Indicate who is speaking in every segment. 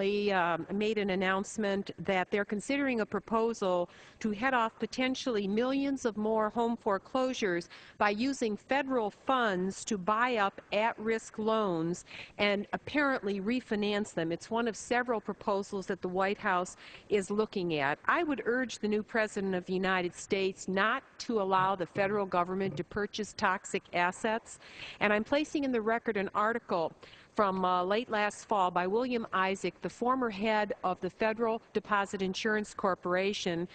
Speaker 1: made an announcement that they're considering a proposal to head off potentially millions of more home foreclosures by using federal funds to buy up at-risk loans and apparently refinance them. It's one of several proposals that the White House is looking at. I would urge the new President of the United States not to allow the federal government to purchase toxic assets. And I'm placing in the record an article from late last fall by William Isaac, the former head of the Federal Deposit Insurance Corporation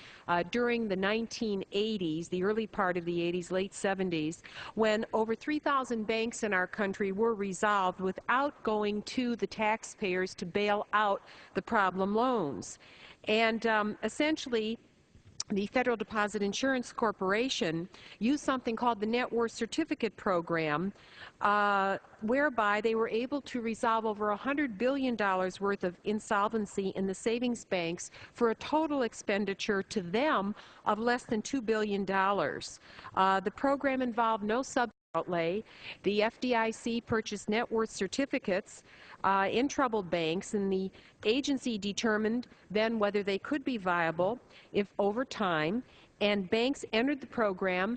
Speaker 1: during the 1980s, the early part of the 80s, late 70s, when over 3,000 banks in our country were resolved without going to the taxpayers to bail out the problem loans. And essentially, the Federal Deposit Insurance Corporation used something called the Net Worth Certificate Program, whereby they were able to resolve over $100 billion worth of insolvency in the savings banks for a total expenditure to them of less than $2 billion. The program involved no subsidy outlay. The FDIC purchased net worth certificates in troubled banks, and the agency determined then whether they could be viable if over time, and banks entered the program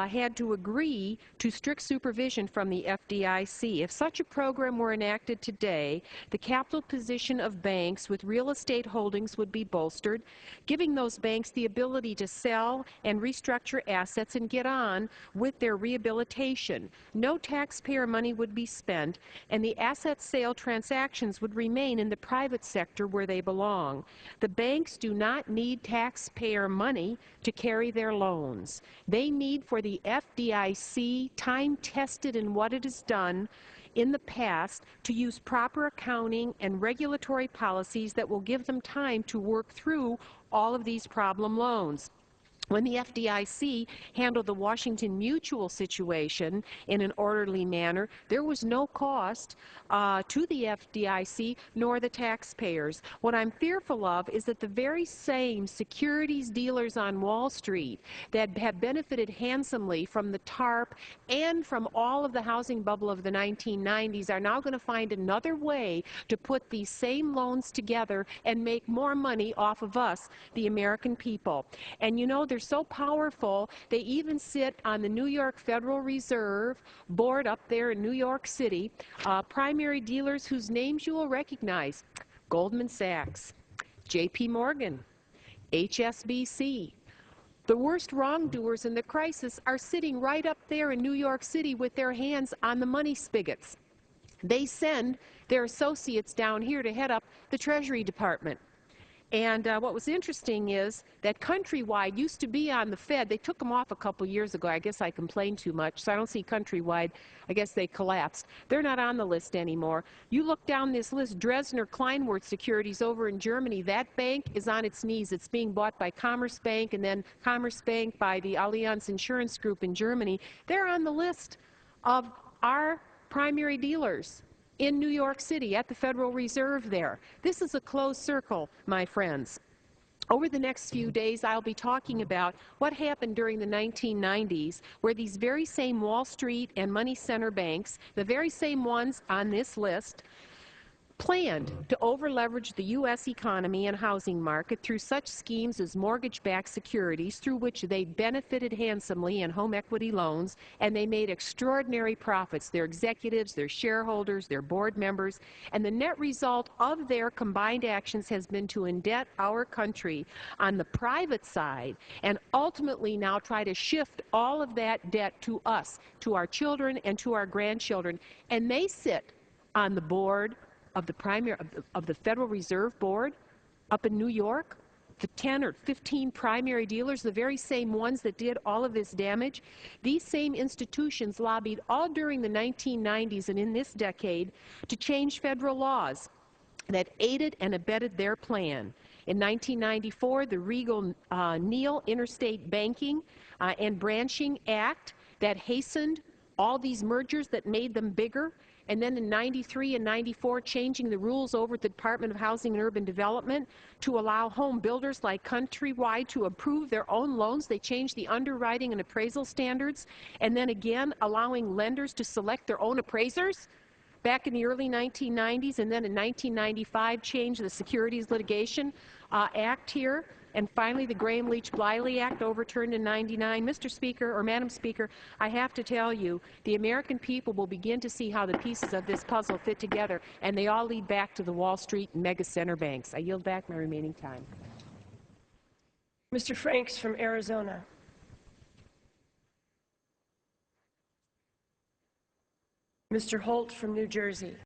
Speaker 1: had to agree to strict supervision from the FDIC. If such a program were enacted today, the capital position of banks with real estate holdings would be bolstered, giving those banks the ability to sell and restructure assets and get on with their rehabilitation. No taxpayer money would be spent, and the asset sale transactions would remain in the private sector where they belong. The banks do not need taxpayer money to carry their loans. They need for the FDIC, time-tested in what it has done in the past, to use proper accounting and regulatory policies that will give them time to work through all of these problem loans. When the FDIC handled the Washington Mutual situation in an orderly manner, there was no cost to the FDIC nor the taxpayers. What I'm fearful of is that the very same securities dealers on Wall Street that have benefited handsomely from the TARP and from all of the housing bubble of the 1990s are now going to find another way to put these same loans together and make more money off of us, the American people. And you know, they're so powerful, they even sit on the New York Federal Reserve board up there in New York City, primary dealers whose names you will recognize: Goldman Sachs, JP Morgan, HSBC. The worst wrongdoers in the crisis are sitting right up there in New York City with their hands on the money spigots. They send their associates down here to head up the Treasury Department. And what was interesting is that Countrywide used to be on the Fed. They took them off a couple years ago. I guess I complained too much, so I don't see Countrywide. I guess they collapsed. They're not on the list anymore. You look down this list, Dresdner Kleinworth Securities over in Germany. That bank is on its knees. It's being bought by Commerzbank, and then Commerzbank by the Allianz Insurance Group in Germany. They're on the list of our primary dealers in New York City at the Federal Reserve there. This is a closed circle, my friends. Over the next few days, I'll be talking about what happened during the 1990s, where these very same Wall Street and money center banks, the very same ones on this list, planned to over-leverage the U.S. economy and housing market through such schemes as mortgage-backed securities, through which they benefited handsomely in home equity loans, and they made extraordinary profits, their executives, their shareholders, their board members, and the net result of their combined actions has been to indebt our country on the private side and ultimately now try to shift all of that debt to us, to our children and to our grandchildren. And they sit on the board of the Federal Reserve Board up in New York, the 10 or 15 primary dealers, the very same ones that did all of this damage. These same institutions lobbied all during the 1990s and in this decade to change federal laws that aided and abetted their plan. In 1994, the Regal-Neal Interstate Banking and Branching Act that hastened all these mergers that made them bigger. And then in 93 and 94, changing the rules over at the Department of Housing and Urban Development to allow home builders like Countrywide to approve their own loans. They changed the underwriting and appraisal standards. And then again, allowing lenders to select their own appraisers. back in the early 1990s, and then in 1995 changed the Securities Litigation Act here, and finally the Graham-Leach-Bliley Act overturned in '99. Mr. Speaker, or Madam Speaker, I have to tell you, the American people will begin to see how the pieces of this puzzle fit together, and they all lead back to the Wall Street and mega center banks. I yield back my remaining time.
Speaker 2: Mr. Franks from Arizona. Mr. Holt from New Jersey.